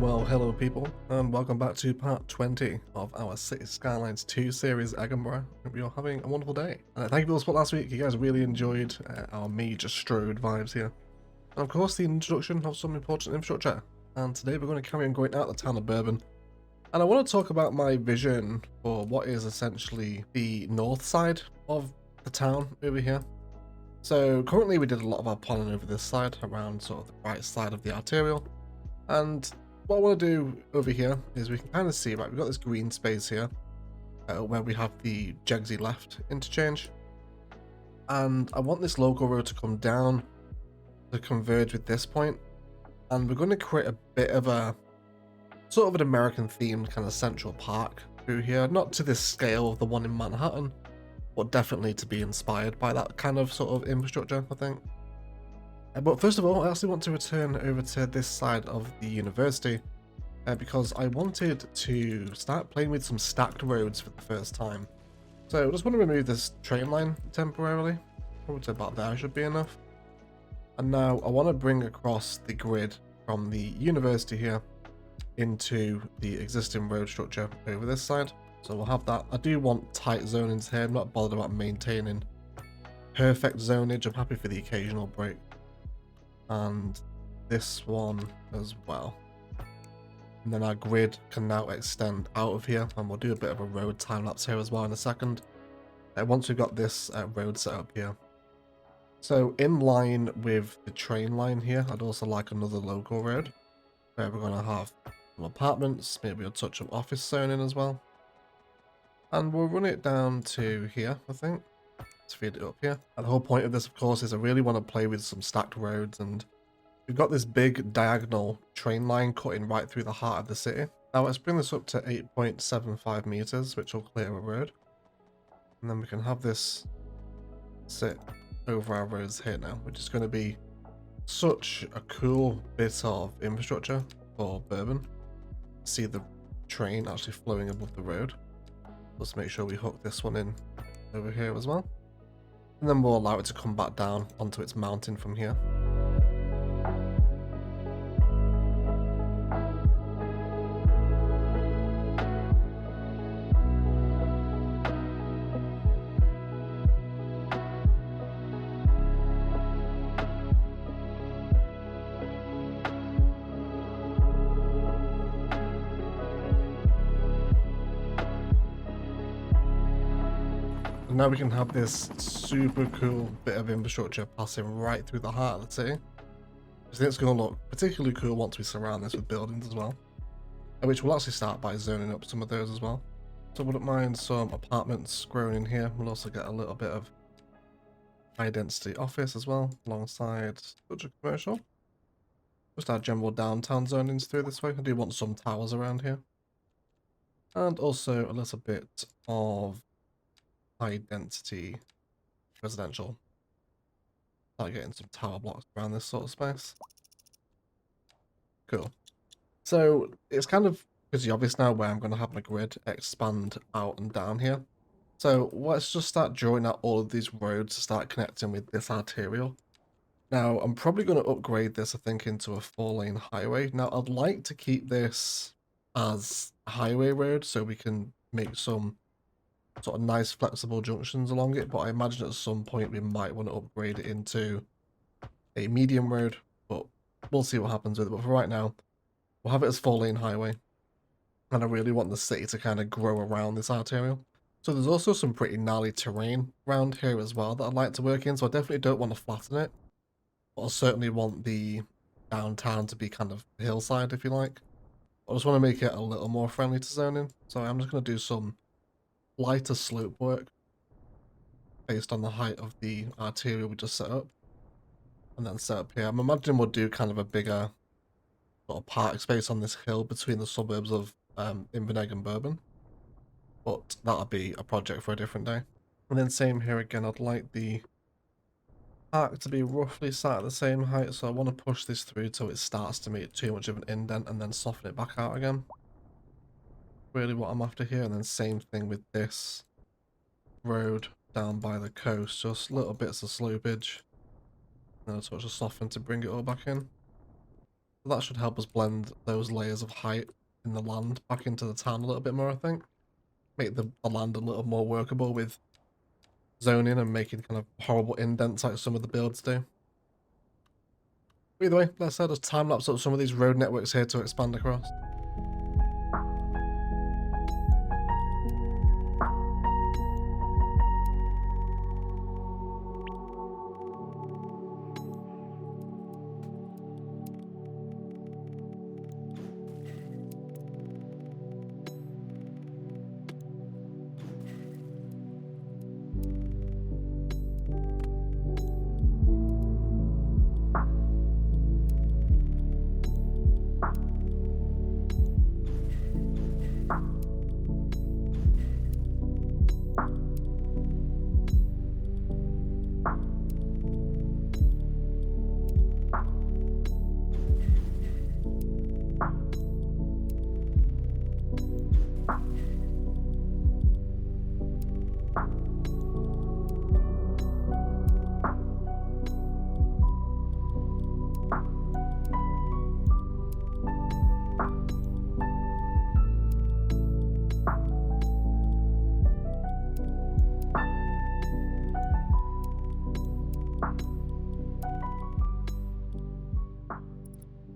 Well, hello people, and welcome back to part 20 of our Cities Skylines 2 series, Egginburgh. Hope you're having a wonderful day. Thank you for the support last week. You guys really enjoyed our me just strode vibes here. And of course, the introduction of some important infrastructure. And today we're going to carry on going out the town of Bourbon. And I want to talk about my vision for what is essentially the north side of the town over here. So currently we did a lot of our planning over this side, around sort of the right side of the arterial. And what I want to do over here is we can kind of see, right, we've got this green space here where we have the Jegsy left interchange. And I want this local road to come down to converge with this point. And we're going to create a bit of a sort of an American themed kind of central park through here. Not to this scale of the one in Manhattan, but definitely to be inspired by that kind of sort of infrastructure, I think. But first of all, I actually want to return over to this side of the university because I wanted to start playing with some stacked roads for the first time. So I just want to remove this train line temporarily. Probably to about there should be enough. And now I want to bring across the grid from the university here into the existing road structure over this side. So we'll have that. I do want tight zonings here. I'm not bothered about maintaining perfect zonage. I'm happy for the occasional break. And this one as well. And then our grid can now extend out of here, and we'll do a bit of a road time lapse here as well in a second. Once we've got this road set up here. So in line with the train line here, I'd also like another local road where we're going to have some apartments, maybe a touch of office zoning as well. And we'll run it down to here, I think. Let's feed it up here. And the whole point of this, of course, is I really want to play with some stacked roads, and we've got this big diagonal train line cutting right through the heart of the city. Now let's bring this up to 8.75 meters, which will clear a road. And then we can have this sit over our roads here now, which is going to be such a cool bit of infrastructure for Bourbon. See the train actually flowing above the road. Let's make sure we hook this one in over here as well. And then we'll allow it to come back down onto its mountain from here. Now we can have this super cool bit of infrastructure passing right through the heart of the city. I think it's going to look particularly cool once we surround this with buildings as well, which we'll actually start by zoning up some of those as well. So I wouldn't mind some apartments growing in here. We'll also get a little bit of high density office as well, alongside such a commercial. Just our general downtown zonings through this way. I do want some towers around here. And also a little bit of high density residential. Start getting some tower blocks around this sort of space. Cool. So it's kind of pretty obvious now where I'm going to have my grid expand out and down here. So let's just start drawing out all of these roads to start connecting with this arterial. Now I'm probably going to upgrade this, I think, into a 4-lane highway. Now I'd like to keep this as a highway road so we can make some sort of nice flexible junctions along it, but I imagine at some point we might want to upgrade it into a medium road, but we'll see what happens with it. But for right now, we'll have it as 4-lane highway, and I really want the city to kind of grow around this arterial. So there's also some pretty gnarly terrain around here as well that I'd like to work in, so I definitely don't want to flatten it, but I certainly want the downtown to be kind of hillside, if you like. I just want to make it a little more friendly to zoning, so I'm just going to do some lighter slope work based on the height of the arterial we just set up, and then set up here. I'm imagining we'll do kind of a bigger sort of park space on this hill between the suburbs of Inverness and Bourbon, but that'll be a project for a different day. And then same here again, I'd like the park to be roughly sat at the same height, so I want to push this through till it starts to make too much of an indent and then soften it back out again. Really what I'm after here. And then same thing with this road down by the coast, just little bits of slopage and a touch of soften to bring it all back in. So that should help us blend those layers of height in the land back into the town a little bit more, I think. Make the land a little more workable with zoning and making kind of horrible indents like some of the builds do. Either way, let's just time lapse up some of these road networks here to expand across.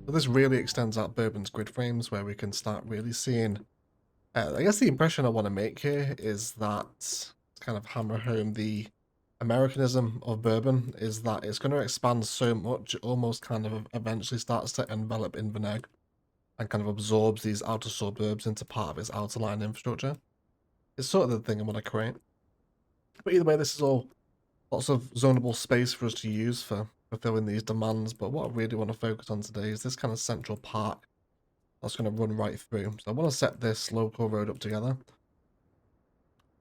So this really extends out Bourbon's grid frames where we can start really seeing, I guess the impression I want to make here is that, kind of hammer home the Americanism of Bourbon, is that it's going to expand so much, it almost kind of eventually starts to envelop Inverness and kind of absorbs these outer suburbs into part of its outer line infrastructure. It's sort of the thing I want to create. But either way, this is all lots of zonable space for us to use for fulfilling these demands. But what I really want to focus on today is this kind of central park that's going to run right through. So I want to set this local road up together.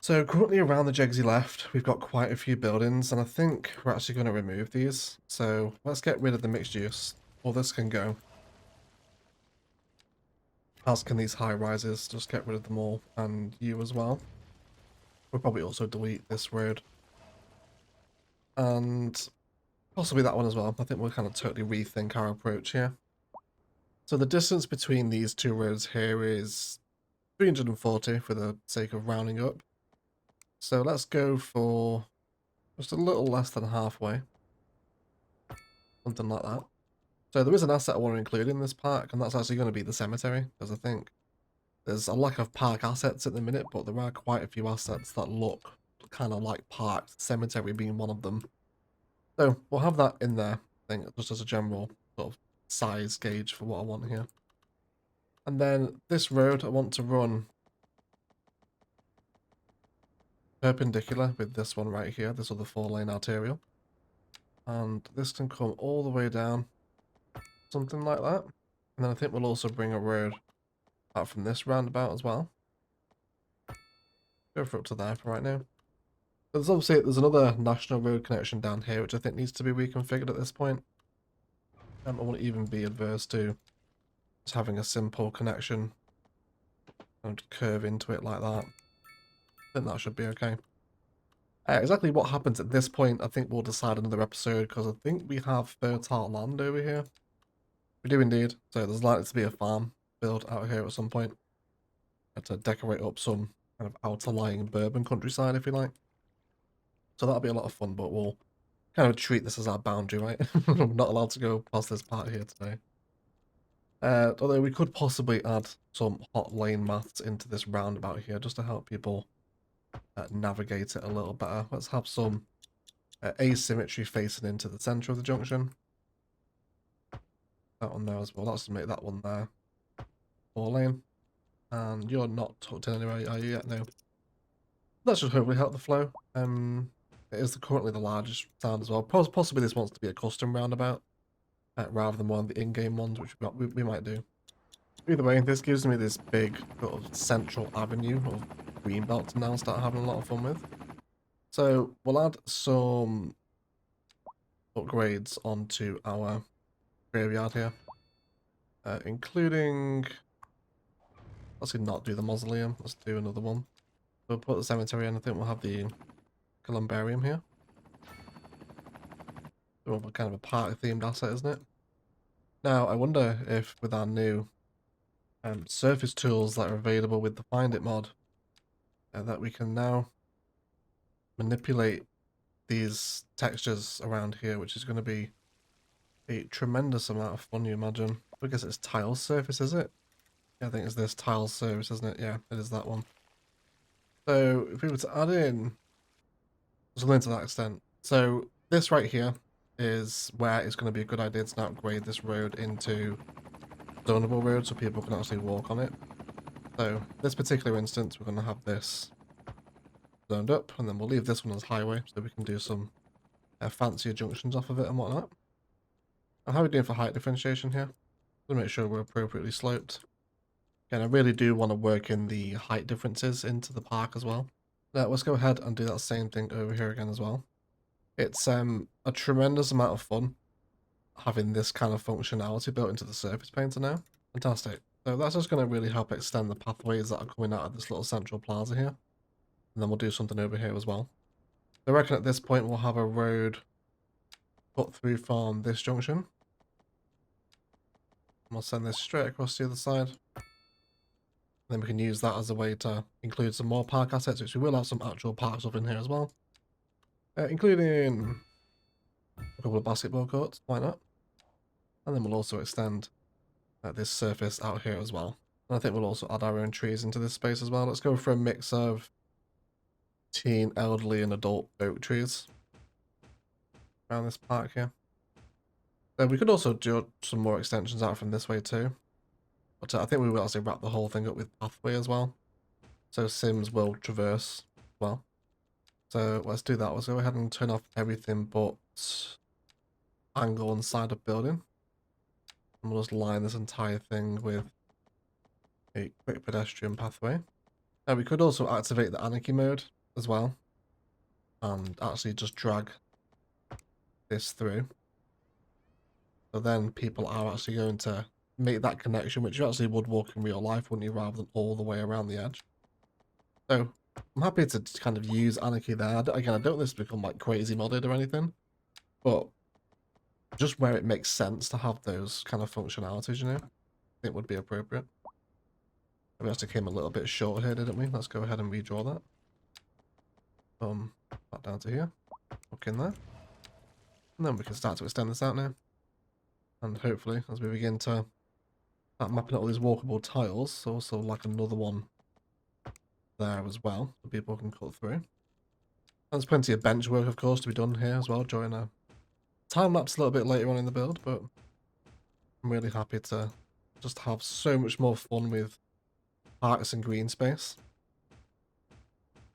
So currently around the Jegsy left, we've got quite a few buildings, and I think we're actually going to remove these. So let's get rid of the mixed use. All this can go. As can these high rises. Just get rid of them all, and you as well. We'll probably also delete this road. And possibly that one as well. I think we'll kind of totally rethink our approach here. So the distance between these two roads here is 340 for the sake of rounding up. So let's go for just a little less than halfway. Something like that. So there is an asset I want to include in this park, and that's actually going to be the cemetery, because I think there's a lack of park assets at the minute, but there are quite a few assets that look kind of like parked, cemetery being one of them. So we'll have that in there, I think, just as a general sort of size gauge for what I want here. And then this road I want to run perpendicular with this one right here, this other 4-lane arterial. And this can come all the way down, something like that. And then I think we'll also bring a road out from this roundabout as well. Go for up to there for right now. There's obviously another national road connection down here, which I think needs to be reconfigured at this point. I won't even be adverse to just having a simple connection and curve into it like that. I think that should be okay. Exactly what happens at this point, I think we'll decide another episode, because I think we have fertile land over here. We do indeed. So there's likely to be a farm built out here at some point to decorate up some kind of outer lying Bourbon countryside, if you like. So that'll be a lot of fun, but we'll kind of treat this as our boundary, right? We're not allowed to go past this part here today. Although we could possibly add some hot lane maths into this roundabout here, just to help people navigate it a little better. Let's have some asymmetry facing into the center of the junction. That one there as well. Let's make that one there 4-lane. And you're not tucked in anyway, are you yet? No. That should hopefully help the flow. It is currently the largest town as well. Possibly this wants to be a custom roundabout rather than one of the in-game ones, which we might do. Either way, this gives me this big sort of central avenue of greenbelt to now start having a lot of fun with. So we'll add some upgrades onto our graveyard here, including, let's not do the mausoleum, let's do another one. We'll put the cemetery in. I think we'll have the columbarium here. Kind of a park themed asset, isn't it? Now, I wonder if with our new surface tools that are available with the Find It mod, that we can now manipulate these textures around here, which is going to be a tremendous amount of fun, you imagine. I guess it's tile surface, is it? Yeah, I think it's this tile surface, isn't it? Yeah, it is that one. So if we were to add in something to that extent, so this right here is where it's going to be a good idea to now upgrade this road into zonable road so people can actually walk on it. So this particular instance, we're going to have this zoned up, and then we'll leave this one as highway so we can do some fancier junctions off of it and whatnot. And how are we doing for height differentiation here? To make sure we're appropriately sloped. Again, I really do want to work in the height differences into the park as well. Now let's go ahead and do that same thing over here again as well. It's a tremendous amount of fun having this kind of functionality built into the surface painter now. Fantastic. So that's just going to really help extend the pathways that are coming out of this little central plaza here. And then we'll do something over here as well. I reckon at this point we'll have a road put through from this junction. And we'll send this straight across the other side. And then we can use that as a way to include some more park assets, which we will have some actual park stuff in here as well. Including a couple of basketball courts, why not? And then we'll also extend this surface out here as well. And I think we'll also add our own trees into this space as well. Let's go for a mix of teen, elderly, and adult oak trees around this park here. So we could also do some more extensions out from this way too. But I think we will actually wrap the whole thing up with pathway as well. So Sims will traverse well. So let's do that. Let's go ahead and turn off everything but angle and side of building. And we'll just line this entire thing with a quick pedestrian pathway. Now we could also activate the anarchy mode as well. And actually just drag this through. So then people are actually going to make that connection, which you actually would walk in real life, wouldn't you, rather than all the way around the edge. So I'm happy to kind of use anarchy there. Again, I don't want this to become like crazy modded or anything, but just where it makes sense to have those kind of functionalities, you know, I think would be appropriate. We actually came a little bit short here, didn't we? Let's go ahead and redraw that. Back down to here. Hook in there. And then we can start to extend this out now. And hopefully, as we begin to start mapping out all these walkable tiles, also like another one there as well, so people can cut through. And there's plenty of bench work, of course, to be done here as well, during a time lapse a little bit later on in the build, but I'm really happy to just have so much more fun with parks and green space.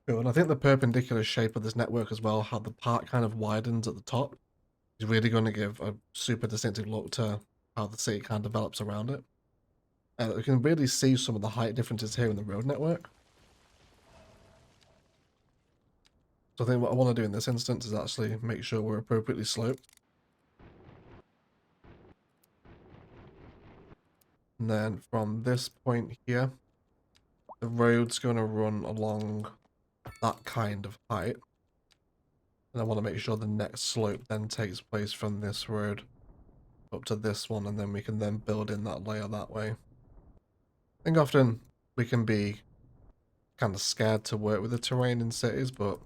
Cool, and I think the perpendicular shape of this network as well, how the park kind of widens at the top, is really going to give a super distinctive look to how the city kind of develops around it. And you can really see some of the height differences here in the road network. So I think what I want to do in this instance is actually make sure we're appropriately sloped. And then from this point here, the road's going to run along that kind of height. And I want to make sure the next slope then takes place from this road up to this one, and then we can then build in that layer that way. I think often we can be kind of scared to work with the terrain in cities, but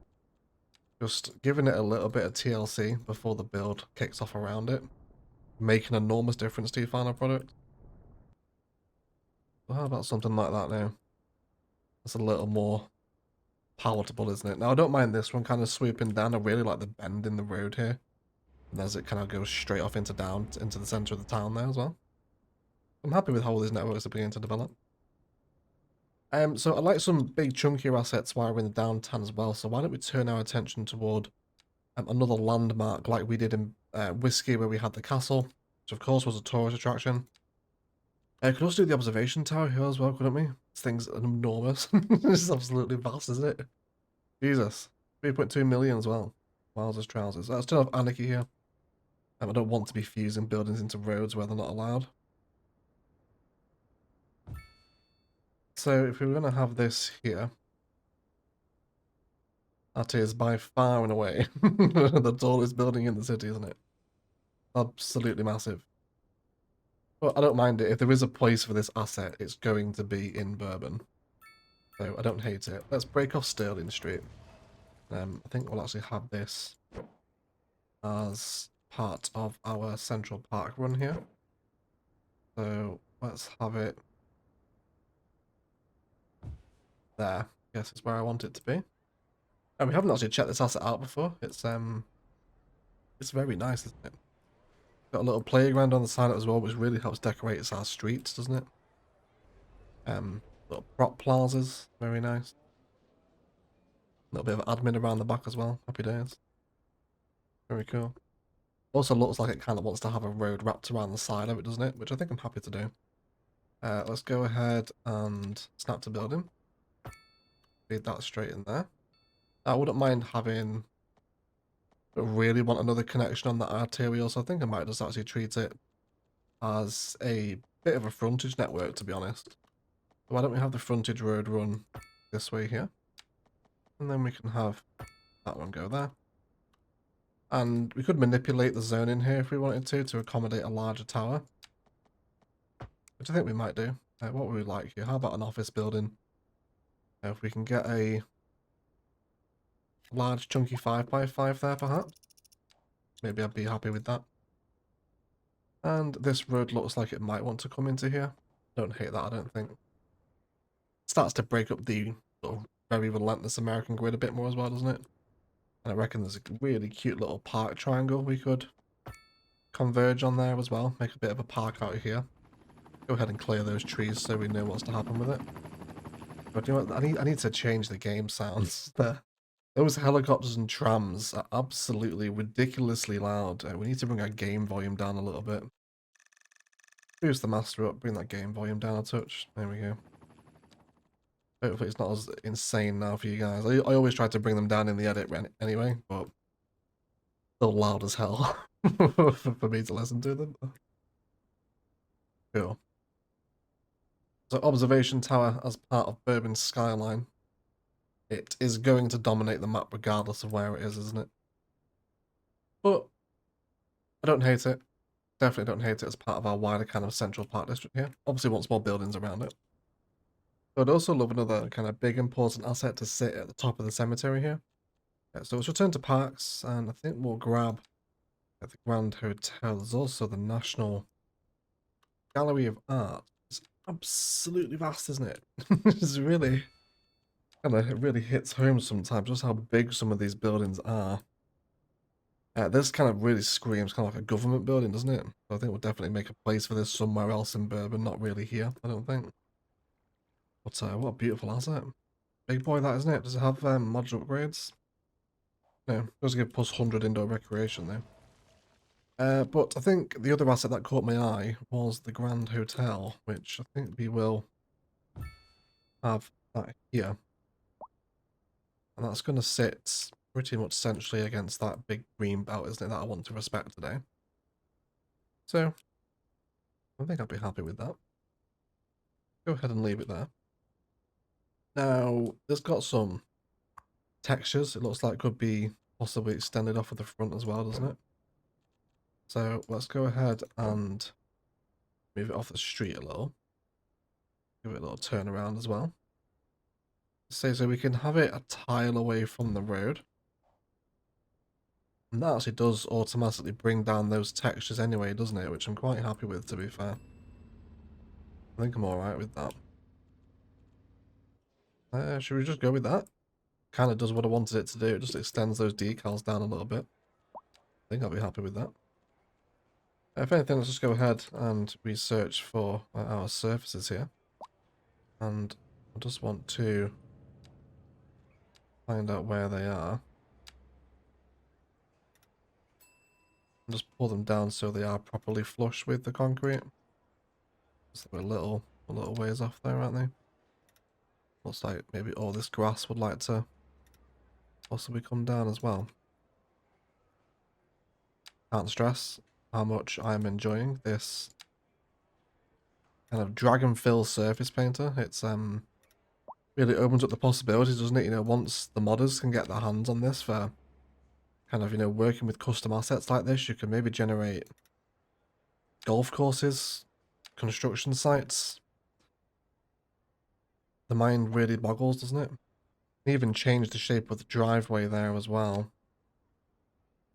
just giving it a little bit of TLC before the build kicks off around it, make an enormous difference to your final product. So how about something like that now? That's a little more palatable, isn't it? Now I don't mind this one kind of swooping down. I really like the bend in the road here. And as it kind of goes straight off into the center of the town there as well. I'm happy with how all these networks are beginning to develop. So I like some big chunkier assets while we're in the downtown as well. So why don't we turn our attention toward another landmark like we did in Whiskey, where we had the castle, which of course was a tourist attraction. I could also do the observation tower here as well, couldn't we? This thing's enormous. It's absolutely vast, isn't it? Jesus. 3.2 million as well. Wowzers trousers. Let's turn off anarchy here. I don't want to be fusing buildings into roads where they're not allowed. So if we were going to have this here, that is by far and away the tallest building in the city, isn't it? Absolutely massive. But I don't mind it. If there is a place for this asset, it's going to be in Bourbon. So I don't hate it. Let's break off Stirling Street. I think we'll actually have this as part of our Central Park run here. So let's have it there. Guess it's where I want it to be. And we haven't actually checked this asset out before. It's very nice, isn't it? Got a little playground on the side as well, which really helps decorate our streets, doesn't it? Little prop plazas, very nice. A little bit of admin around the back as well. Happy days. Very cool. Also looks like it kind of wants to have a road wrapped around the side of it, doesn't it? Which I think I'm happy to do. Let's go ahead and snap to building. Feed that straight in there. I wouldn't mind having... I really want another connection on that arterial, so I think I might just actually treat it as a bit of a frontage network, to be honest. Why don't we have the frontage road run this way here? And then we can have that one go there. And we could manipulate the zone in here if we wanted to accommodate a larger tower. Which I think we might do. What would we like here? How about an office building? If we can get a large chunky 5x5 there perhaps. Maybe I'd be happy with that. And this road looks like it might want to come into here. Don't hate that, I don't think. Starts to break up the sort of very relentless American grid a bit more as well, doesn't it? And I reckon there's a really cute little park triangle we could converge on there as well. Make a bit of a park out here. Go ahead and clear those trees so we know what's to happen with it. But you know what? I need to change the game sounds. Those helicopters and trams are absolutely ridiculously loud. We need to bring our game volume down a little bit. Boost the master up, bring that game volume down a touch. There we go. Hopefully it's not as insane now for you guys. I always try to bring them down in the edit anyway, but still loud as hell for me to listen to them. Cool. So observation tower as part of Bourbon Skyline. It is going to dominate the map regardless of where it is, isn't it? But I don't hate it. Definitely don't hate it as part of our wider kind of central park district here. Obviously want more buildings around it. But I'd also love another kind of big important asset to sit at the top of the cemetery here. Yeah, so let's return to parks, and I think we'll grab at the Grand Hotel. There's also the National Gallery of Art. It's absolutely vast, isn't it? It's really it really hits home sometimes just how big some of these buildings are. This kind of really screams kind of like a government building, doesn't it? So I think we'll definitely make a place for this somewhere else in Bourbon, not really here, I don't think. But what a beautiful asset. Big boy that, isn't it? Does it have modular upgrades? No, it does give plus 100 indoor recreation though. But I think the other asset that caught my eye was the Grand Hotel, which I think we will have that here. And that's going to sit pretty much centrally against that big green belt, isn't it, that I want to respect today. So, I think I'll be happy with that. Go ahead and leave it there. Now, it's got some textures. It looks like it could be possibly extended off of the front as well, doesn't it? So, let's go ahead and move it off the street a little. Give it a little turn around as well. So we can have it a tile away from the road. And that actually does automatically bring down those textures anyway, doesn't it? Which I'm quite happy with, to be fair. I think I'm alright with that. Should we just go with that? Kind of does what I wanted it to do. It just extends those decals down a little bit. I think I'll be happy with that. If anything, let's just go ahead and research for our surfaces here. And I just want to find out where they are. And just pull them down so they are properly flush with the concrete. Just a little ways off there, aren't they? Looks like maybe all this grass would like to possibly come down as well. Can't stress how much I'm enjoying this kind of dragon fill surface painter. It's really opens up the possibilities, doesn't it? You know, once the modders can get their hands on this for kind of, you know, working with custom assets like this, you can maybe generate golf courses construction sites, the mind really boggles, doesn't it? They even changed the shape of the driveway there as well.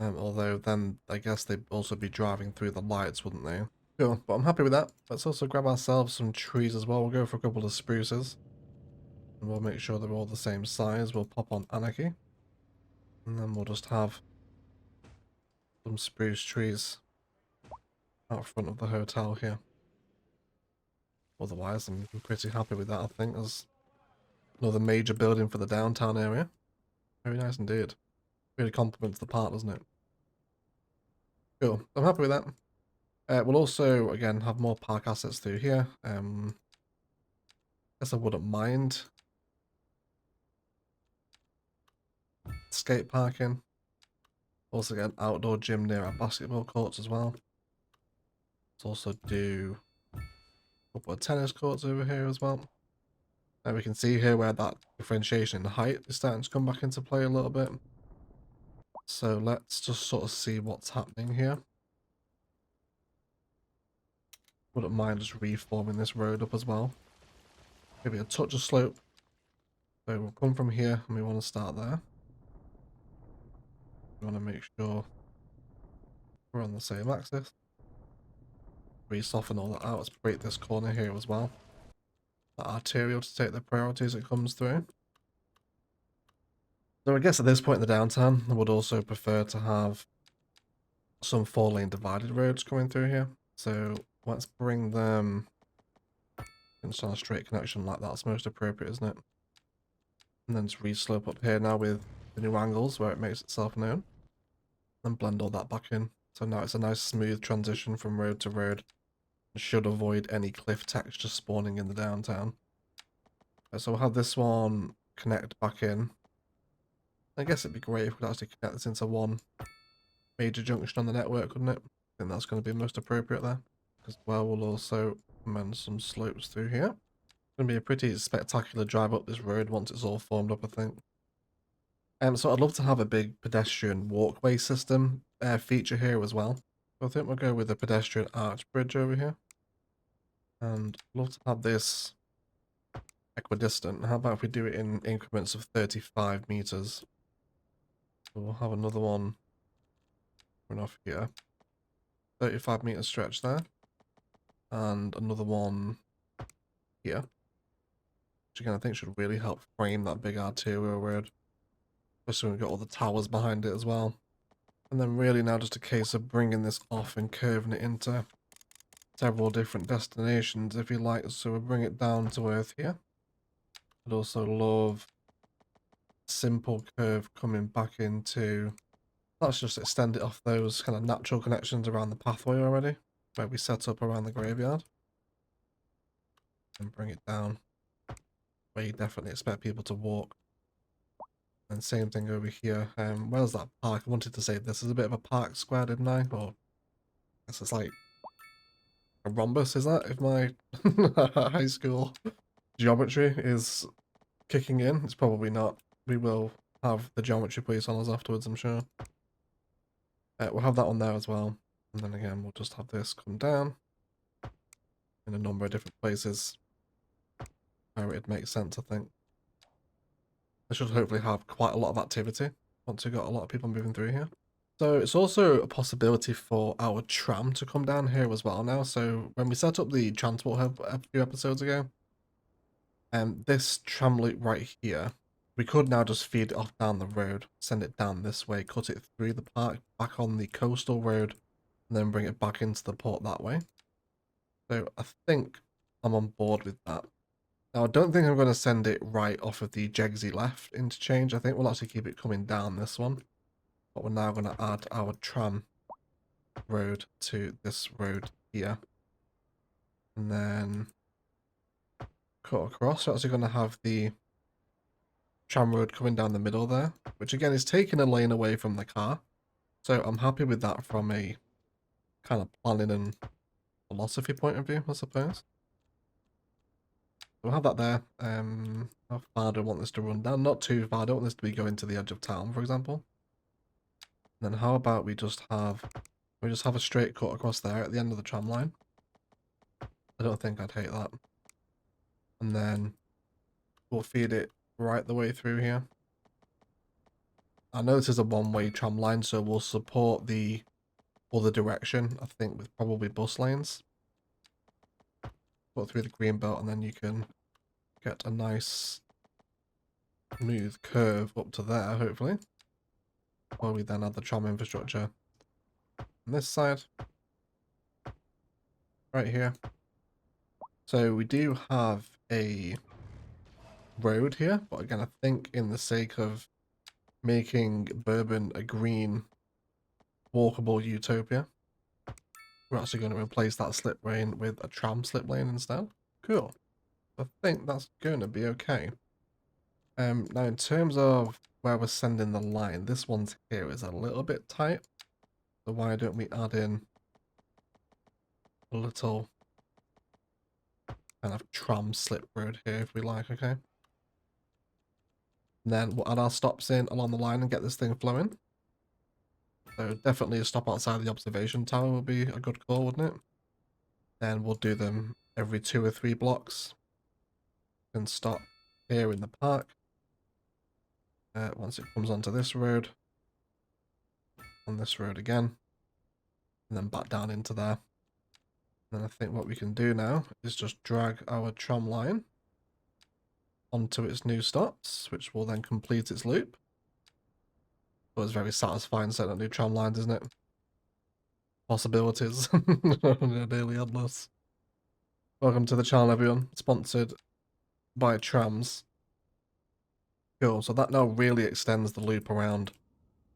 Although then I guess they'd also be driving through the lights, wouldn't they? Cool, but I'm happy with that. Let's also grab ourselves some trees as well. We'll go for a couple of spruces. And we'll make sure they're all the same size. We'll pop on Anarchy. And then we'll just have some spruce trees out front of the hotel here. Otherwise, I'm pretty happy with that, I think. There's another major building for the downtown area. Very nice indeed. Really complements the part, doesn't it? Cool. I'm happy with that. We'll also, again, have more park assets through here. Guess I wouldn't mind skate parking. Also get an outdoor gym near our basketball courts as well. Let's also do a couple of tennis courts over here as well. And we can see here where that differentiation in height is starting to come back into play a little bit. So let's just sort of see what's happening here. Wouldn't mind just reforming this road up as well. Maybe a touch of slope. So we'll come from here and we want to start there. We want to make sure we're on the same axis. Re-soften all that out. Let's break this corner here as well. That arterial to take the priority as it comes through. So I guess at this point in the downtown, I would also prefer to have some 4-lane divided roads coming through here. So let's bring them into a straight connection like that's most appropriate, isn't it? And then just re-slope up here now with the new angles where it makes itself known. And blend all that back in. So now it's a nice smooth transition from road to road. It should avoid any cliff texture spawning in the downtown. So we'll have this one connect back in. I guess it'd be great if we could actually connect this into one major junction on the network, couldn't it? I think that's going to be most appropriate there. As well, we'll also amend some slopes through here. It's going to be a pretty spectacular drive up this road once it's all formed up, I think. So I'd love to have a big pedestrian walkway system feature here as well. So I think we'll go with a pedestrian arch bridge over here. And I'd love to have this equidistant. How about if we do it in increments of 35 meters? So we'll have another one run off here. 35-meter stretch there. And another one here. Which again I think should really help frame that big arterial road. Especially when we've got all the towers behind it as well. And then really now just a case of bringing this off and curving it into several different destinations, if you like. So we'll bring it down to earth here. I'd also love simple curve coming back into... Let's just extend it off those kind of natural connections around the pathway already, where we set up around the graveyard. And bring it down where you definitely expect people to walk. And same thing over here. Where's that park? I wanted to say this is a bit of a park square, didn't I? Or I guess it's like a rhombus, is that? If my high school geometry is kicking in, it's probably not. We will have the geometry police on us afterwards, I'm sure. We'll have that on there as well. And then again, we'll just have this come down in a number of different places where it'd make sense, I think. I should hopefully have quite a lot of activity once we've got a lot of people moving through here. So it's also a possibility for our tram to come down here as well now. So when we set up the transport hub a few episodes ago, this tram loop right here, we could now just feed it off down the road, send it down this way, cut it through the park, back on the coastal road, and then bring it back into the port that way. So I think I'm on board with that. Now, I don't think I'm going to send it right off of the Jegsy left interchange. I think we'll actually keep it coming down this one. But we're now going to add our tram road to this road here. And then cut across. We're actually going to have the tram road coming down the middle there, which again is taking a lane away from the car. So I'm happy with that from a kind of planning and philosophy point of view, I suppose. We'll have that there. How far do I want this to run down? Not too far. I don't want this to be going to the edge of town, for example. And then how about we just have a straight cut across there at the end of the tram line. I don't think I'd hate that. And then we'll feed it right the way through here. I know this is a one-way tram line, so we'll support the other direction, I think, with probably bus lanes. Go through the green belt, and then you can get a nice smooth curve up to there, hopefully. While we then add the tram infrastructure on this side. Right here. So we do have a road here, but again, I think in the sake of making Bourbon a green walkable utopia, we're actually going to replace that slip lane with a tram slip lane instead. Cool. I think that's going to be okay. Now in terms of where we're sending the line, this one's here is a little bit tight. So why don't we add in a little kind of tram slip road here if we like, okay? And then we'll add our stops in along the line and get this thing flowing. So definitely a stop outside the observation tower would be a good call, wouldn't it? Then we'll do them every 2 or 3 blocks. And stop here in the park. Once it comes onto this road. On this road again. And then back down into there. And then I think what we can do now is just drag our tram line onto its new stops, which will then complete its loop. But it's very satisfying setting up new tram lines, isn't it? Possibilities. Nearly endless. Welcome to the channel, everyone. Sponsored by trams. Cool, so that now really extends the loop around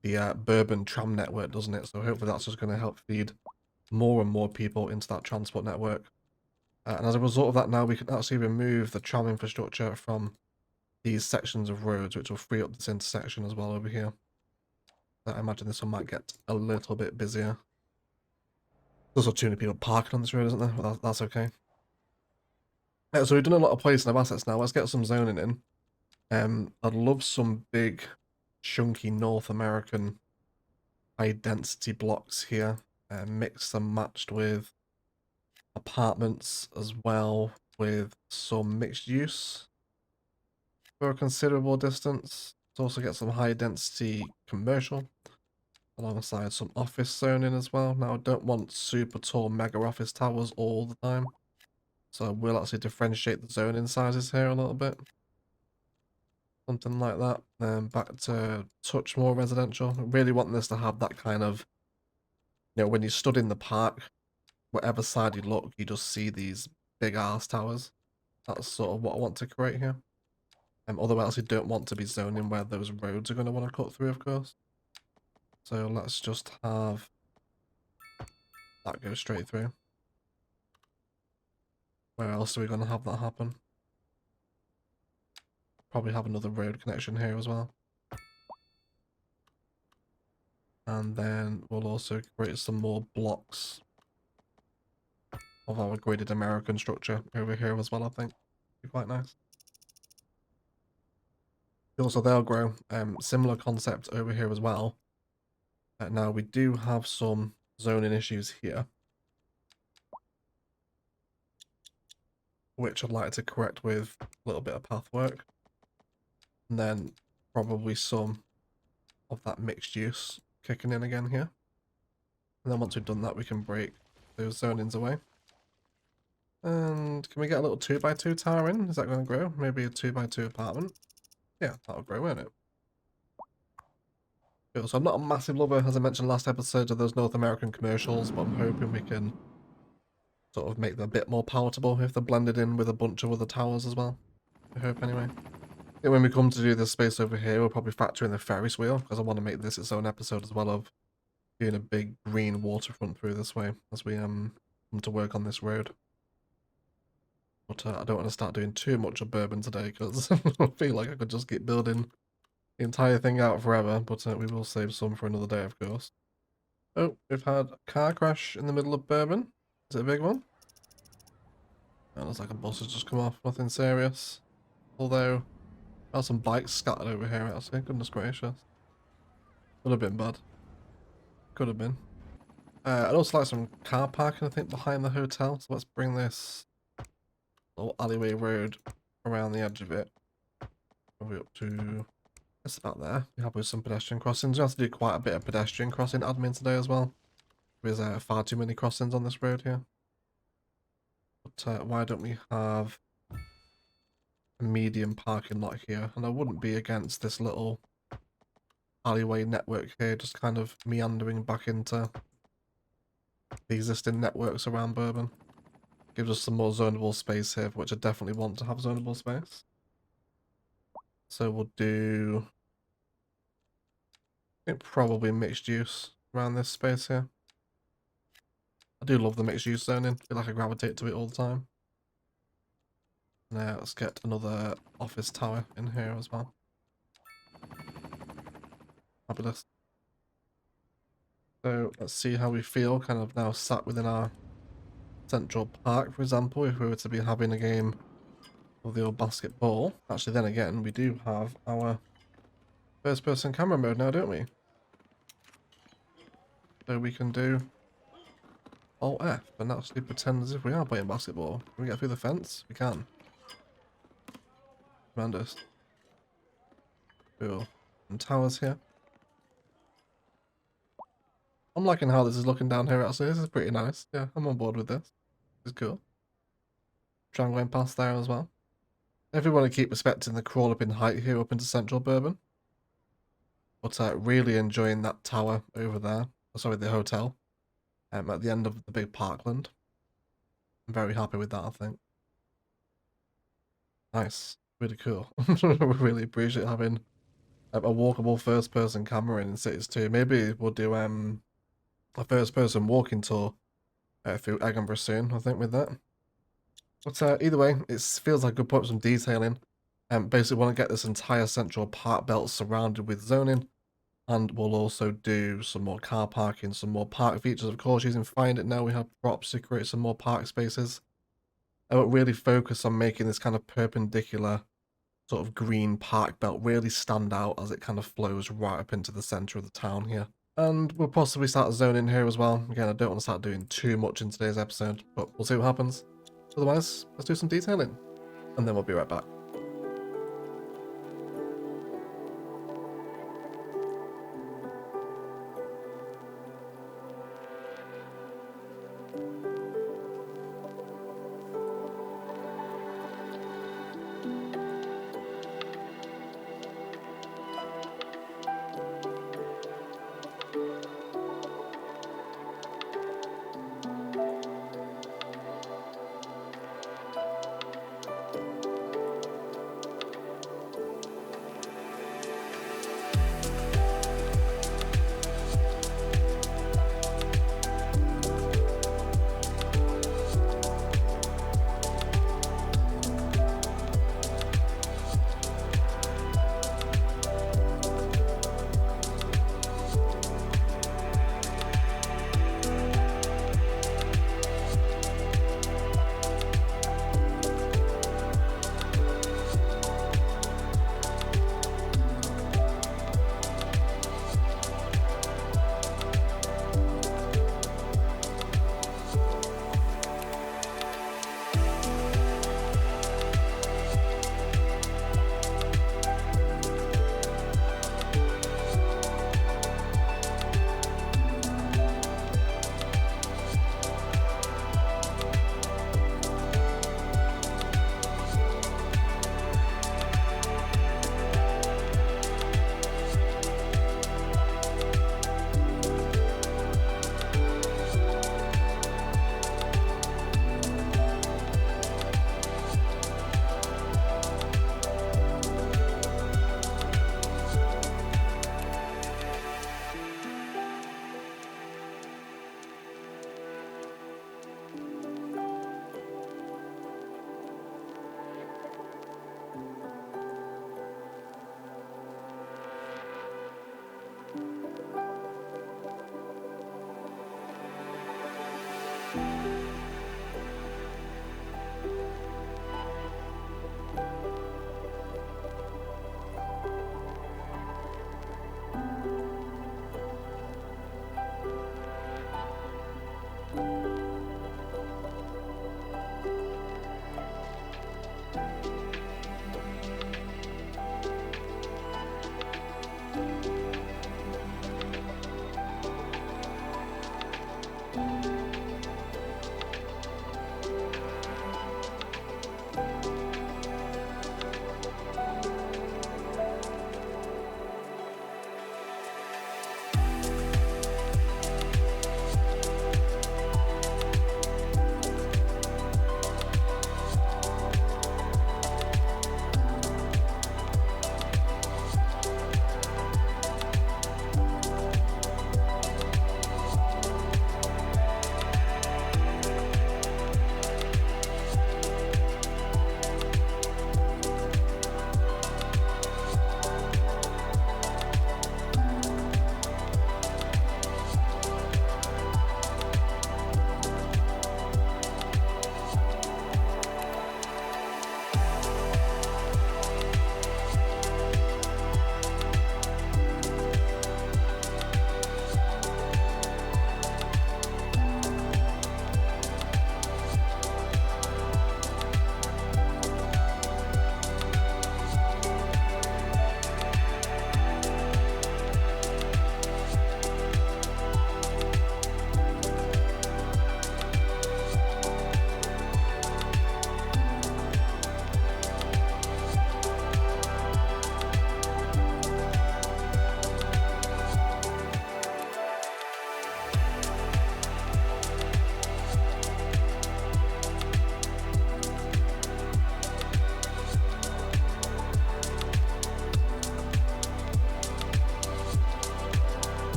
the Bourbon tram network, doesn't it? So hopefully that's just going to help feed more and more people into that transport network. And as a result of that, now we can actually remove the tram infrastructure from these sections of roads, which will free up this intersection as well over here. I imagine this one might get a little bit busier. There's also too many people parking on this road, isn't there? But that's okay. So we've done a lot of placing of assets now. Let's get some zoning in. I'd love some big, chunky North American high-density blocks here. Mixed and matched with apartments as well, with some mixed use for a considerable distance. Let's also get some high-density commercial alongside some office zoning as well. Now, I don't want super tall mega office towers all the time, so we'll actually differentiate the zoning sizes here a little bit. Something like that. Then back to touch more residential. I really want this to have that kind of, you know, when you stood in the park, whatever side you look, you just see these big arse towers. That's sort of what I want to create here. Although I actually don't want to be zoning where those roads are going to want to cut through, of course. So let's just have that go straight through. Where else are we going to have that happen? Probably have another road connection here as well. And then we'll also create some more blocks of our gridded American structure over here as well, I think. Be quite nice. Also, they'll grow. Similar concept over here as well. Now, we do have some zoning issues here, which I'd like to correct with a little bit of path work. And then probably some of that mixed use kicking in again here. And then once we've done that, we can break those zonings away. And can we get a little 2x2 tower in? Is that going to grow? Maybe a 2x2 apartment? Yeah, that'll grow, won't it? Cool. So I'm not a massive lover, as I mentioned last episode, of those North American commercials, but I'm hoping we can sort of make them a bit more palatable if they're blended in with a bunch of other towers as well. I hope, anyway. I think when we come to do this space over here, we'll probably factor in the Ferris wheel, because I want to make this its own episode as well of doing a big green waterfront through this way as we come to work on this road. But I don't want to start doing too much of Bourbon today, because I feel like I could just keep building the entire thing out forever, but we will save some for another day, of course. Oh, we've had a car crash in the middle of Bourbon. Is it a big one? Oh, looks like a bus has just come off, nothing serious. Although, there's some bikes scattered over here, actually. Goodness gracious. Could have been bad. Could have been. I'd also like some car parking, I think, behind the hotel. So let's bring this little alleyway road around the edge of it. Probably up to just about there. We have with some pedestrian crossings. We have to do quite a bit of pedestrian crossing admin today as well. There's far too many crossings on this road here. But why don't we have a medium parking lot here? And I wouldn't be against this little alleyway network here, just kind of meandering back into the existing networks around Bourbon. Gives us some more zonable space here, which I definitely want to have zonable space. So we'll do, I think, probably mixed use around this space here. I do love the mixed use zoning. I feel like I gravitate to it all the time. Now let's get another office tower in here as well. Fabulous. So let's see how we feel kind of now sat within our central park, for example, if we were to be having a game of the old basketball. Actually, then again, we do have our first person camera mode now, don't we? So we can do Alt F and actually pretend as if we are playing basketball. Can we get through the fence? We can. Tremendous. Cool. Some towers here. I'm liking how this is looking down here actually. This is pretty nice. Yeah, I'm on board with this. This is cool. Trying going past there as well. If we want to keep respecting the crawl up in height here up into central Bourbon. But really enjoying that tower over there. Oh, sorry, the hotel. At the end of the big parkland. I'm very happy with that, I think. Nice. Really cool. We really appreciate having a walkable first-person camera in Cities too. Maybe we'll do a first-person walking tour through Egginburgh soon, I think, with that. But either way, it feels like a good point of some detail in. Basically want to get this entire central park belt surrounded with zoning. And we'll also do some more car parking, some more park features, of course, using Find It now. We have props to create some more park spaces. I will really focus on making this kind of perpendicular sort of green park belt really stand out as it kind of flows right up into the center of the town here. And we'll possibly start zoning here as well. Again, I don't want to start doing too much in today's episode, but we'll see what happens. Otherwise, let's do some detailing, and then we'll be right back.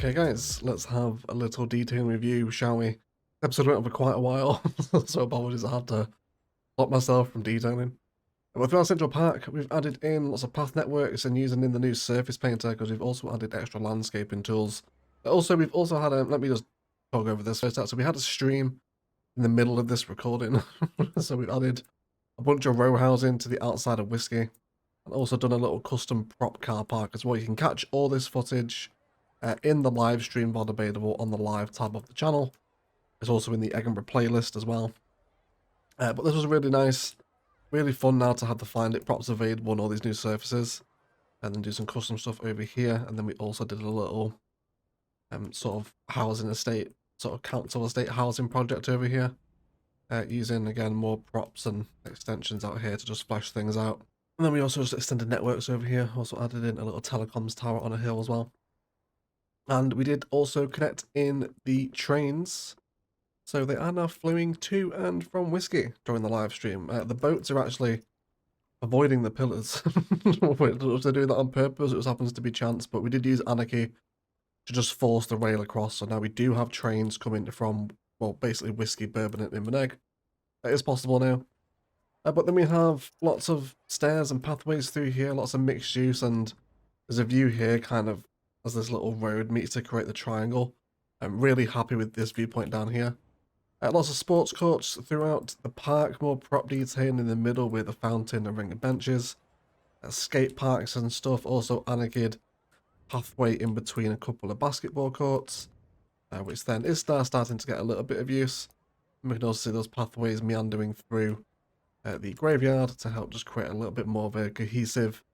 Okay guys, let's have a little detailed review, shall we? Episode went over quite a while, so apologies I had to stop myself from detailing. But throughout Central Park, we've added in lots of path networks and using in the new surface painter because we've also added extra landscaping tools. Also, we've also had let me just talk over this first out. So we had a stream in the middle of this recording. So we've added a bunch of row housing to the outside of Whiskey. And also done a little custom prop car park as well. You can catch all this footage in the live stream VOD available on the live tab of the channel. It's also in the Egginburgh playlist as well. But this was really nice, really fun now to have the Find It props available on all these new surfaces. And then do some custom stuff over here. And then we also did a little sort of housing estate, sort of council estate housing project over here. Using, again, more props and extensions out here to just flesh things out. And then we also just extended networks over here. Also added in a little telecoms tower on a hill as well. And we did also connect in the trains. So they are now flowing to and from Whiskey during the live stream. The boats are actually avoiding the pillars. They're doing that on purpose. It just happens to be chance. But we did use Anarchy to just force the rail across. So now we do have trains coming from, well, basically Whiskey, Bourbon, and Inverness. That is possible now. But then we have lots of stairs and pathways through here, lots of mixed use, and there's a view here kind of as this little road meets to create the triangle. I'm really happy with this viewpoint down here. Lots of sports courts throughout the park, more prop detailing in the middle with a fountain and ring of benches. Skate parks and stuff, also anarchied pathway in between a couple of basketball courts, which then is starting to get a little bit of use. And we can also see those pathways meandering through the graveyard to help just create a little bit more of a cohesive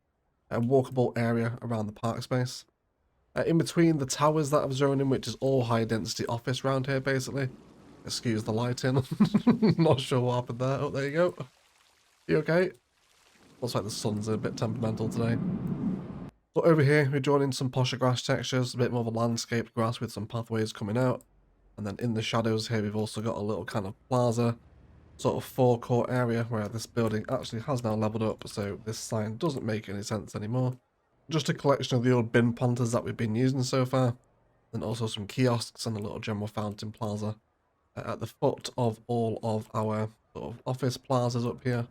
walkable area around the park space. In between the towers that I've zoned in, which is all high density office around here basically. Excuse the lighting. Not sure what happened there. Oh, there you go. You okay? Looks like the sun's a bit temperamental today. But over here we're drawing in some posher grass textures, a bit more of a landscaped grass with some pathways coming out. And then in the shadows here we've also got a little kind of plaza, sort of forecourt area where this building actually has now leveled up, so this sign doesn't make any sense anymore. Just a collection of the old bin planters that we've been using so far, and also some kiosks and a little general fountain plaza at the foot of all of our sort of office plazas up here.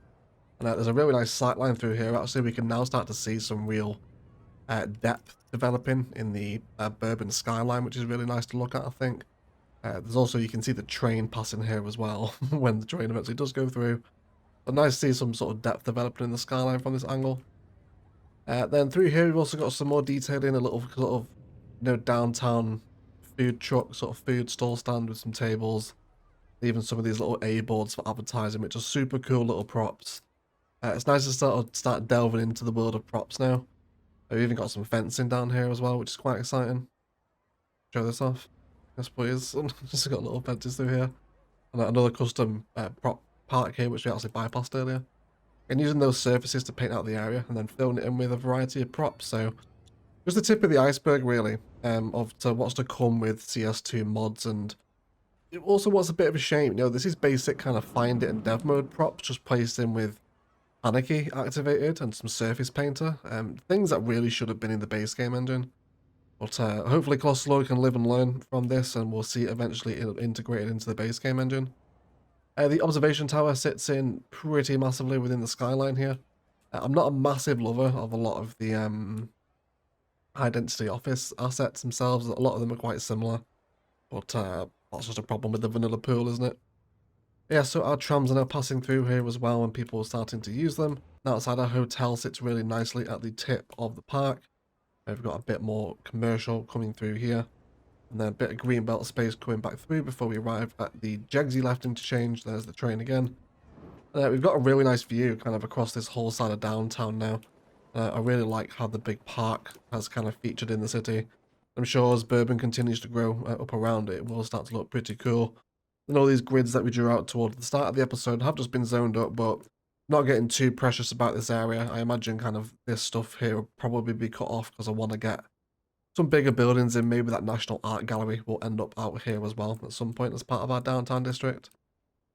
And there's a really nice sight line through here. Actually, we can now start to see some real depth developing in the Bourbon skyline, which is really nice to look at, I think. There's also, you can see the train passing here as well when the train eventually does go through. But nice to see some sort of depth developing in the skyline from this angle. Then through here we've also got some more detailing, a little sort of, you know, downtown food truck, sort of food stall stand with some tables. Even some of these little A boards for advertising, which are super cool little props. It's nice to start delving into the world of props now. We've even got some fencing down here as well, which is quite exciting. Show this off. Yes, please. Just got little fences through here. And another custom prop park here, which we actually bypassed earlier. And using those surfaces to paint out the area, and then filling it in with a variety of props. So, just the tip of the iceberg, really, of what's to come with CS2 mods. And it also was a bit of a shame. You know, this is basic kind of find it and dev mode props, just placed in with Anarchy activated and some surface painter. Things that really should have been in the base game engine. But hopefully Colossus can live and learn from this, and we'll see it eventually integrated into the base game engine. The observation tower sits in pretty massively within the skyline here. I'm not a massive lover of a lot of the high density office assets themselves. A lot of them are quite similar. But that's just a problem with the vanilla pool, isn't it? Yeah, so our trams are now passing through here as well, and people are starting to use them. Now outside, our hotel sits really nicely at the tip of the park. We've got a bit more commercial coming through here, and then a bit of greenbelt space coming back through before we arrive at the Jegsy left interchange. There's the train again. We've got a really nice view kind of across this whole side of downtown now. I really like how the big park has kind of featured in the city. I'm sure as Bourbon continues to grow up around it, it will start to look pretty cool. And all these grids that we drew out towards the start of the episode have just been zoned up, but not getting too precious about this area. I imagine kind of this stuff here will probably be cut off because I want to get some bigger buildings in. Maybe that National Art Gallery will end up out here as well at some point as part of our downtown district.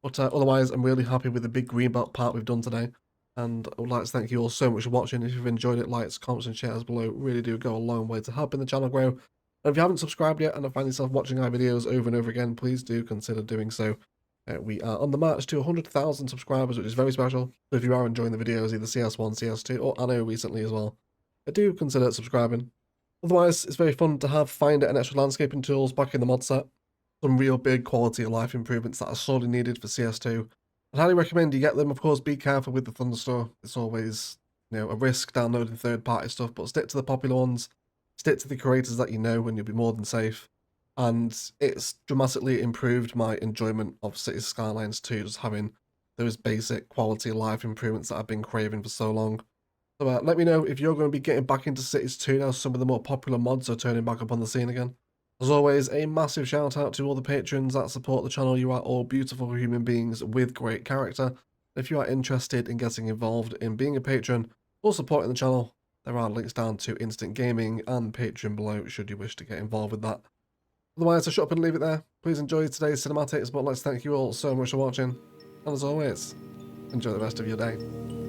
But otherwise, I'm really happy with the big greenbelt part we've done today. And I would like to thank you all so much for watching. If you've enjoyed it, likes, comments and shares below really do go a long way to helping the channel grow. And if you haven't subscribed yet and find yourself watching our videos over and over again, please do consider doing so. We are on the march to 100,000 subscribers, which is very special. So if you are enjoying the videos, either CS1, CS2, or Anno recently as well, do consider subscribing. Otherwise, it's very fun to have Finder and extra landscaping tools back in the mod set. Some real big quality of life improvements that are sorely needed for CS2. I'd highly recommend you get them. Of course, be careful with the Thunderstore. It's always, a risk downloading third-party stuff, but stick to the popular ones. Stick to the creators that you know, and you'll be more than safe. And it's dramatically improved my enjoyment of Cities Skylines 2, just having those basic quality of life improvements that I've been craving for so long. So let me know if you're going to be getting back into Cities 2 now some of the more popular mods are turning back up on the scene again. As always, a massive shout out to all the patrons that support the channel. You are all beautiful human beings with great character. If you are interested in getting involved in being a patron or supporting the channel, there are links down to Instant Gaming and Patreon below should you wish to get involved with that. Otherwise, I'll shut up and leave it there. Please enjoy today's cinematics, but let's thank you all so much for watching. And as always, enjoy the rest of your day.